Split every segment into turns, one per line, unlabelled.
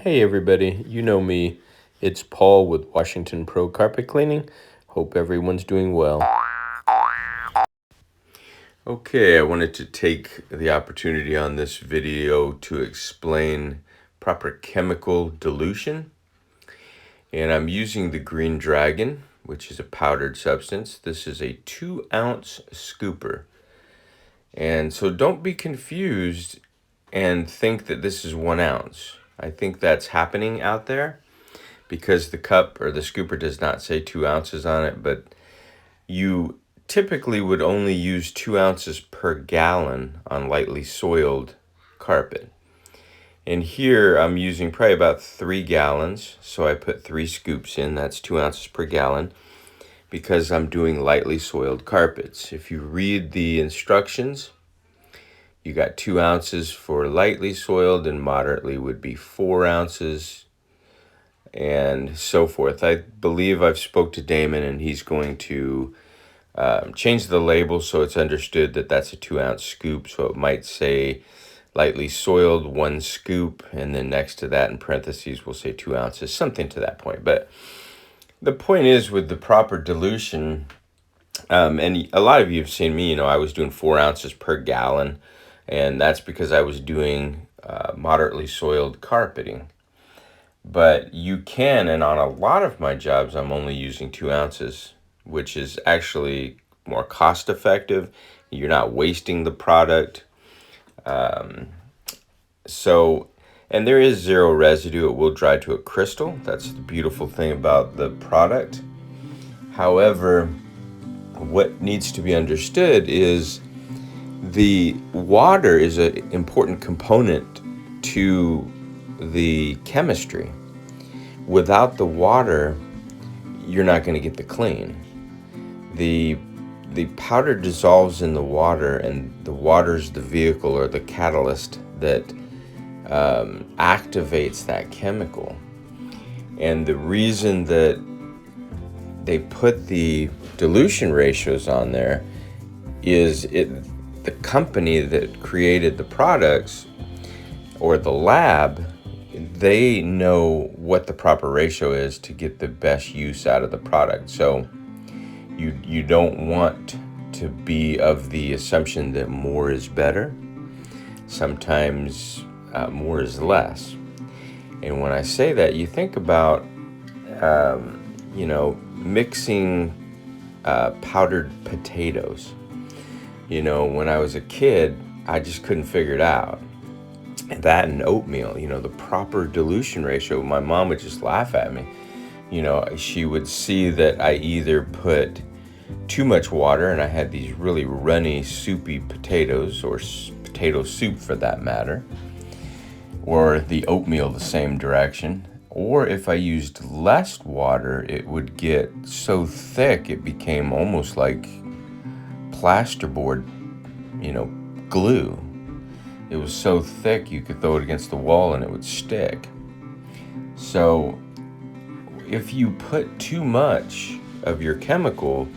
Hey everybody, you know me. It's Paul with Washington Pro Carpet Cleaning. Hope everyone's doing well. Okay, I wanted to take the opportunity on this video to explain proper chemical dilution. And I'm using the Green Dragon, which is a powdered substance. This is a 2-ounce scooper. And so don't be confused and think that this is 1 ounce. I think that's happening out there because the cup or the scooper does not say 2 ounces on it, but you typically would only use 2 ounces per gallon on lightly soiled carpet. And here I'm using probably about 3 gallons, so I put 3 scoops in. That's 2 ounces per gallon because I'm doing lightly soiled carpets. If you read the instructions, you got 2 ounces for lightly soiled, and moderately would be 4 ounces, and so forth. I believe I've spoke to Damon, and he's going to change the label so it's understood that that's a 2-ounce scoop. So it might say lightly soiled 1 scoop, and then next to that in parentheses we'll say 2 ounces, something to that point. But the point is, with the proper dilution, and a lot of you have seen me, I was doing 4 ounces per gallon, and that's because I was doing moderately soiled carpeting. But you can, and on a lot of my jobs, I'm only using 2 ounces, which is actually more cost effective. You're not wasting the product. And there is 0 residue. It will dry to a crystal. That's the beautiful thing about the product. However, what needs to be understood is the water is an important component to the chemistry. Without the water, you're not going to get the clean. The powder dissolves in the water, and the water's the vehicle or the catalyst that activates that chemical. And the reason that they put the dilution ratios on there is the company that created the products, or the lab, they know what the proper ratio is to get the best use out of the product. So you don't want to be of the assumption that more is better. Sometimes more is less. And when I say that, you think about mixing powdered potatoes. When I was a kid, I just couldn't figure it out. That and oatmeal, the proper dilution ratio, my mom would just laugh at me. She would see that I either put too much water, and I had these really runny, soupy potatoes, or potato soup for that matter, or the oatmeal the same direction. Or if I used less water, it would get so thick it became almost like plasterboard, glue. It was so thick you could throw it against the wall and it would stick. So if you put too much of your chemical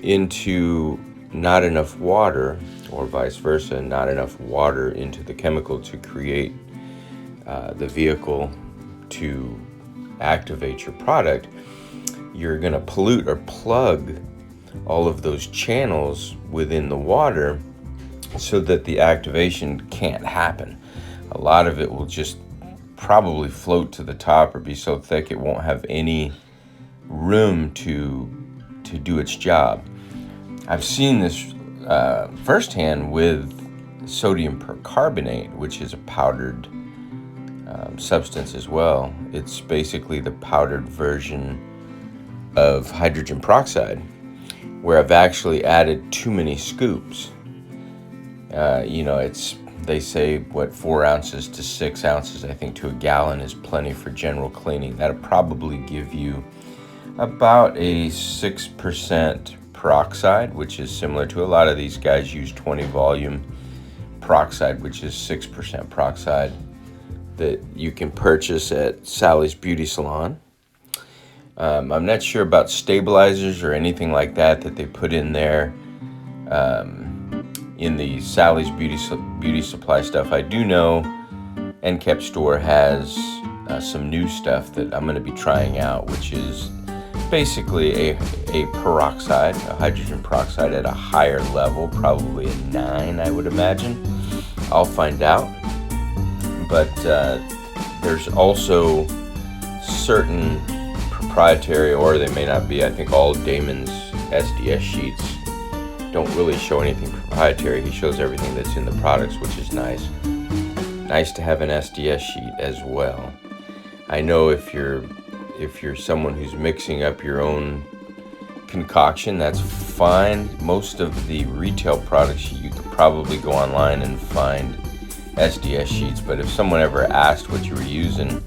into not enough water, or vice versa, not enough water into the chemical to create the vehicle to activate your product, you're going to pollute or plug all of those channels within the water so that the activation can't happen. A lot of it will just probably float to the top or be so thick it won't have any room to do its job. I've seen this firsthand with sodium percarbonate, which is a powdered substance as well. It's basically the powdered version of hydrogen peroxide, where I've actually added too many scoops. They say 4 ounces to 6 ounces, I think, to a gallon is plenty for general cleaning. That'll probably give you about a 6% peroxide, which is similar to a lot of these guys use 20 volume peroxide, which is 6% peroxide, that you can purchase at Sally's Beauty Salon. I'm not sure about stabilizers or anything like that they put in there in the Sally's Beauty Supply stuff. I do know NCAP store has some new stuff that I'm going to be trying out, which is basically a peroxide, a hydrogen peroxide at a higher level, probably a 9, I would imagine. I'll find out. But there's also certain proprietary, or they may not be, I think all Damon's SDS sheets don't really show anything proprietary. He shows everything that's in the products, which is nice. Nice to have an SDS sheet as well. I know if you're someone who's mixing up your own concoction, that's fine. Most of the retail products, you could probably go online and find SDS sheets, but if someone ever asked what you were using,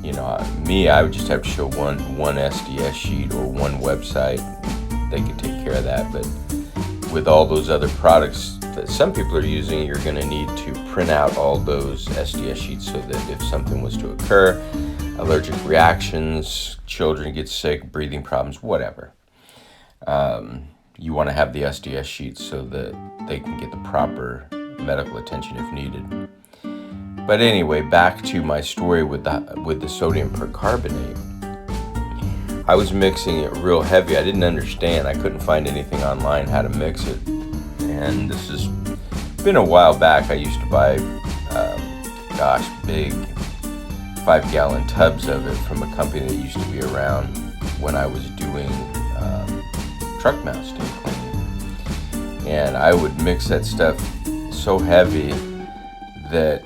I would just have to show one SDS sheet or one website. They could take care of that. But with all those other products that some people are using, you're going to need to print out all those SDS sheets so that if something was to occur, allergic reactions, children get sick, breathing problems, whatever, you want to have the SDS sheets so that they can get the proper medical attention if needed. But anyway, back to my story with the sodium percarbonate. I was mixing it real heavy. I didn't understand. I couldn't find anything online how to mix it. And this has been a while back. I used to buy, big 5-gallon tubs of it from a company that used to be around when I was doing truck mount steam cleaning. And I would mix that stuff so heavy that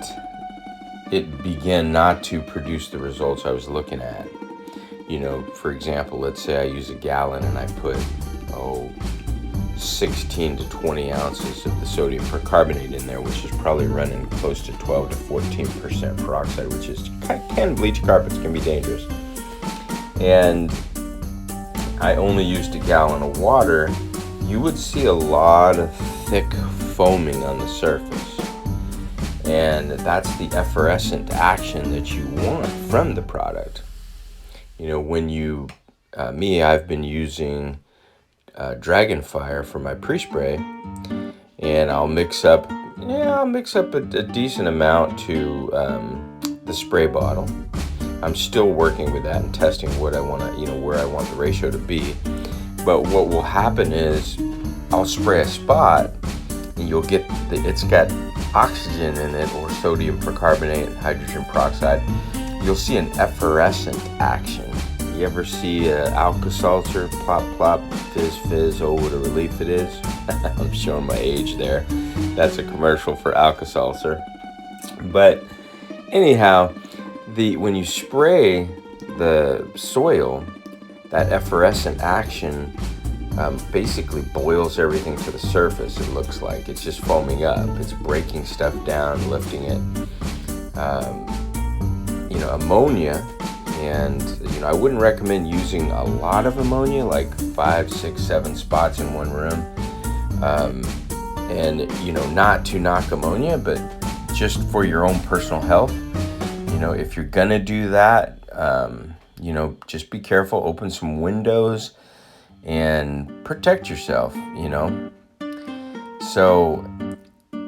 it began not to produce the results I was looking at. For example, let's say I use a gallon and I put 16 to 20 ounces of the sodium percarbonate in there, which is probably running close to 12 to 14% peroxide, which can bleach carpets, can be dangerous. And I only used a gallon of water. You would see a lot of thick foaming on the surface. And that's the effervescent action that you want from the product. When I've been using Dragonfire for my pre-spray, and I'll mix up a decent amount to the spray bottle. I'm still working with that and testing what I want to, where I want the ratio to be. But what will happen is I'll spray a spot, and you'll get it's got oxygen in it, or sodium percarbonate, hydrogen peroxide. You'll see an effervescent action. You ever see Alka-Seltzer, plop, plop, fizz, fizz, oh, what a relief it is? I'm showing my age there. That's a commercial for Alka-Seltzer. But anyhow, when you spray the soil, that effervescent action basically boils everything to the surface. It looks like it's just foaming up. It's breaking stuff down, lifting it. Ammonia, and I wouldn't recommend using a lot of ammonia, like 5, 6, 7 spots in one room. And not to knock ammonia, but just for your own personal health. If you're gonna do that, just be careful. Open some windows and protect yourself, So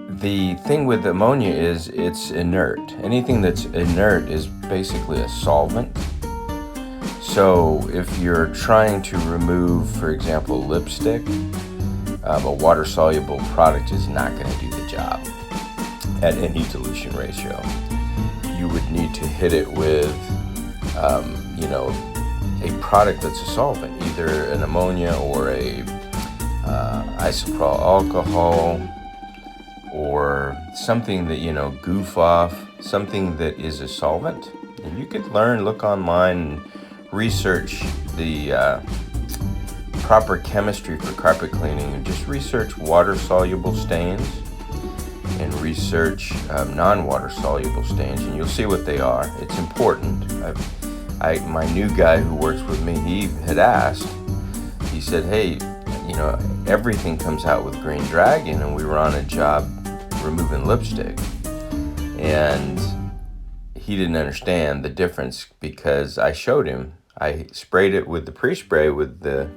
the thing with ammonia is it's inert. Anything that's inert is basically a solvent. So if you're trying to remove, for example, lipstick, a water-soluble product is not going to do the job at any dilution ratio. You would need to hit it with, a product that's a solvent, either an ammonia or a isopropyl alcohol, or something that, goof off, something that is a solvent. And you could look online and research the proper chemistry for carpet cleaning, and just research water-soluble stains and research non-water soluble stains, and you'll see what they are. It's important. My new guy who works with me, he had asked, he said, hey, everything comes out with Green Dragon, and we were on a job removing lipstick, and he didn't understand the difference because I showed him. I sprayed it with the pre-spray with the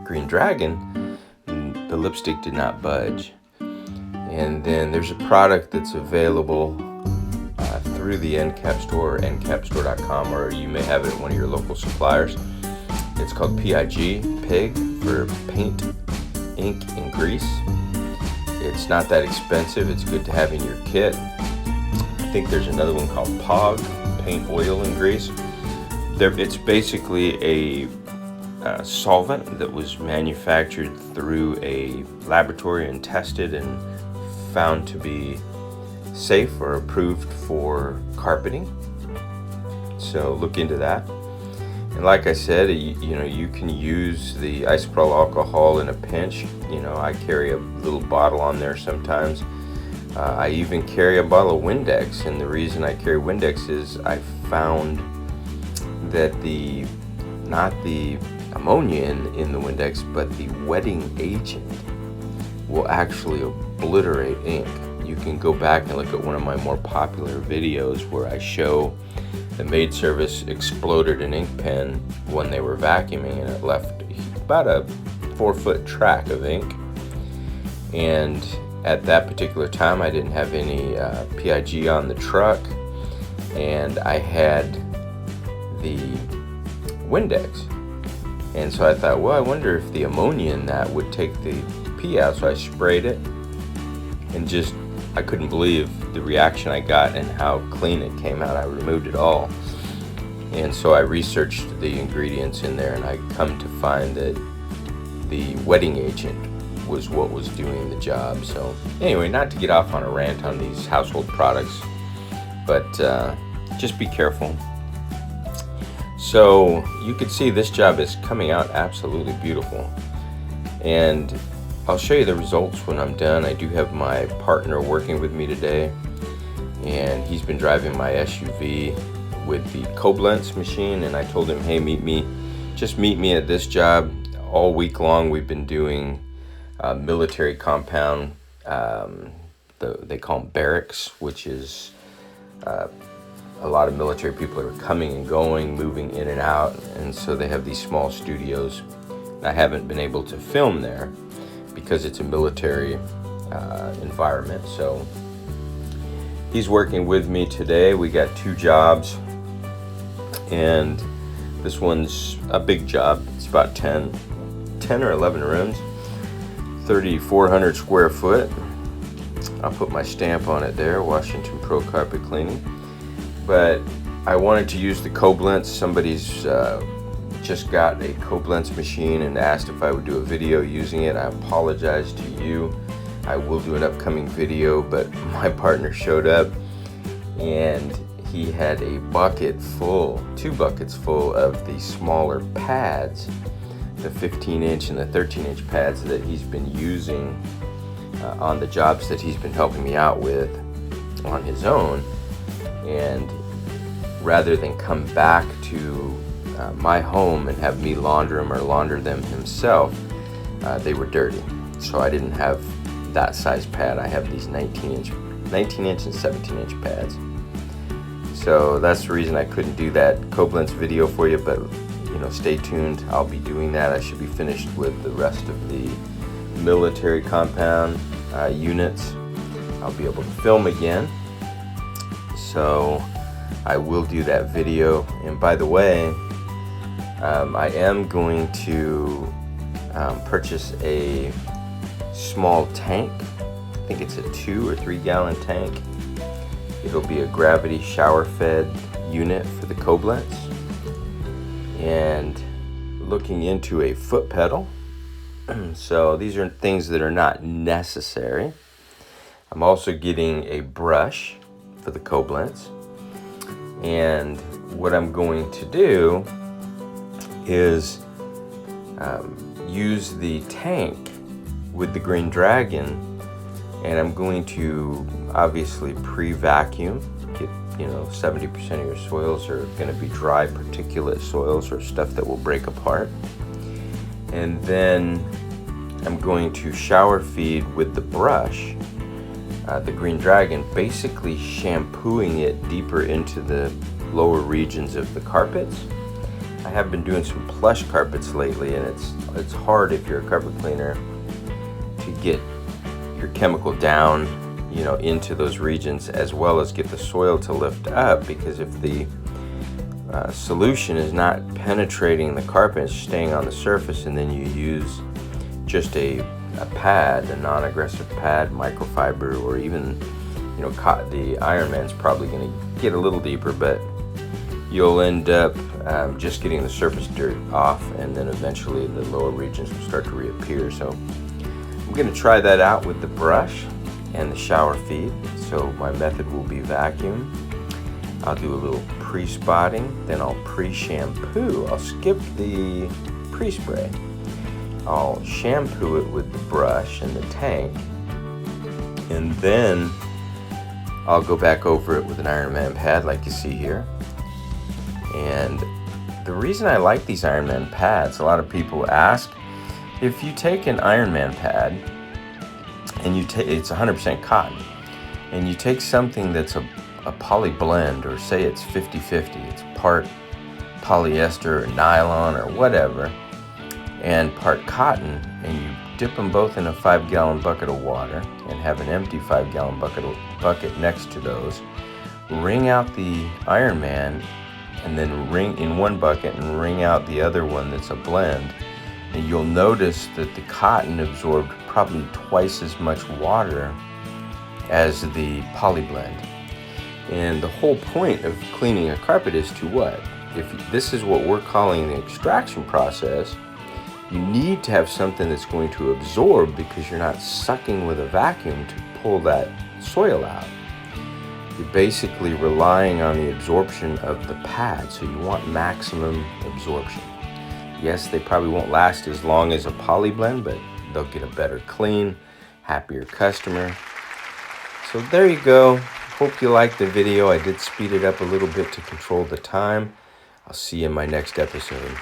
Green Dragon, and the lipstick did not budge. And then there's a product that's available, through the End Cap Store, endcapstore.com, or you may have it at one of your local suppliers. It's called PIG, PIG, for paint, ink, and grease. It's not that expensive. It's good to have in your kit. I think there's another one called POG, paint, oil, and grease. It's basically a solvent that was manufactured through a laboratory and tested and found to be safe or approved for carpeting. So look into that. And like I said, you can use the isopropyl alcohol in a pinch. I carry a little bottle on there sometimes. I even carry a bottle of Windex, and the reason I carry Windex is I found that not the ammonia in the Windex, but the wetting agent will actually obliterate ink. You can go back and look at one of my more popular videos where I show the maid service exploded an ink pen when they were vacuuming, and it left about a 4-foot track of ink. And at that particular time, I didn't have any PIG on the truck, and I had the Windex. And so I thought, well, I wonder if the ammonia in that would take the pee out. So I sprayed it, and I couldn't believe the reaction I got and how clean it came out. I removed it all. And so I researched the ingredients in there, and I come to find that the wetting agent was what was doing the job. So anyway, not to get off on a rant on these household products, but just be careful. So you can see this job is coming out absolutely beautiful, and I'll show you the results when I'm done. I do have my partner working with me today, and he's been driving my SUV with the Koblenz machine, and I told him, hey, meet me at this job. All week long we've been doing military compound, they call them barracks, which is a lot of military people are coming and going, moving in and out, and so they have these small studios. I haven't been able to film there because it's a military environment. So he's working with me today. We got 2 jobs, and this one's a big job. It's about 10 or 11 rooms, 3,400 square foot. I'll put my stamp on it there, Washington Pro Carpet Cleaning. But I wanted to use the Koblenz. Somebody's just got a Koblenz machine and asked if I would do a video using it. I apologize to you. I will do an upcoming video, but my partner showed up and he had a 2 buckets full of the smaller pads, the 15-inch and the 13-inch pads that he's been using on the jobs that he's been helping me out with on his own. And rather than come back to my home and have me launder them or launder them himself, they were dirty. So I didn't have that size pad. I have these 19-inch and 17-inch pads. So that's the reason I couldn't do that Koblenz video for you, but stay tuned. I'll be doing that. I should be finished with the rest of the military compound units. I'll be able to film again. So I will do that video. And by the way, I am going to purchase a small tank. I think it's a 2 or 3 gallon tank. It'll be a gravity shower fed unit for the Koblenz. And looking into a foot pedal. So these are things that are not necessary. I'm also getting a brush for the Koblenz, and what I'm going to do is use the tank with the Green Dragon, and I'm going to obviously pre-vacuum. Get 70% of your soils are going to be dry particulate soils or stuff that will break apart, and then I'm going to shower feed with the brush the Green Dragon, basically shampooing it deeper into the lower regions of the carpets. I have been doing some plush carpets lately, and it's hard if you're a carpet cleaner to get your chemical down, into those regions, as well as get the soil to lift up, because if the solution is not penetrating the carpet, it's staying on the surface, and then you use just a pad, a non-aggressive pad, microfiber, or even the Iron Man's probably going to get a little deeper, but you'll end up just getting the surface dirt off, and then eventually the lower regions will start to reappear. So I'm going to try that out with the brush and the shower feed. So my method will be vacuum. I'll do a little pre-spotting, then I'll pre-shampoo. I'll skip the pre-spray. I'll shampoo it with the brush and the tank, and then I'll go back over it with an Iron Man pad like you see here. And the reason I like these Iron Man pads, a lot of people ask, if you take an Iron Man pad and it's 100% cotton, and you take something that's a poly blend, or say it's 50-50, it's part polyester or nylon or whatever, and part cotton, and you dip them both in a 5-gallon bucket of water and have an empty 5-gallon bucket next to those, wring out the Iron Man, and then wring in one bucket and wring out the other one that's a blend, and you'll notice that the cotton absorbed probably twice as much water as the poly blend. And the whole point of cleaning a carpet is to what? If this is what we're calling the extraction process, you need to have something that's going to absorb, because you're not sucking with a vacuum to pull that soil out. You're basically relying on the absorption of the pad, so you want maximum absorption. Yes, they probably won't last as long as a poly blend, but they'll get a better clean, happier customer. So there you go. Hope you liked the video. I did speed it up a little bit to control the time. I'll see you in my next episode.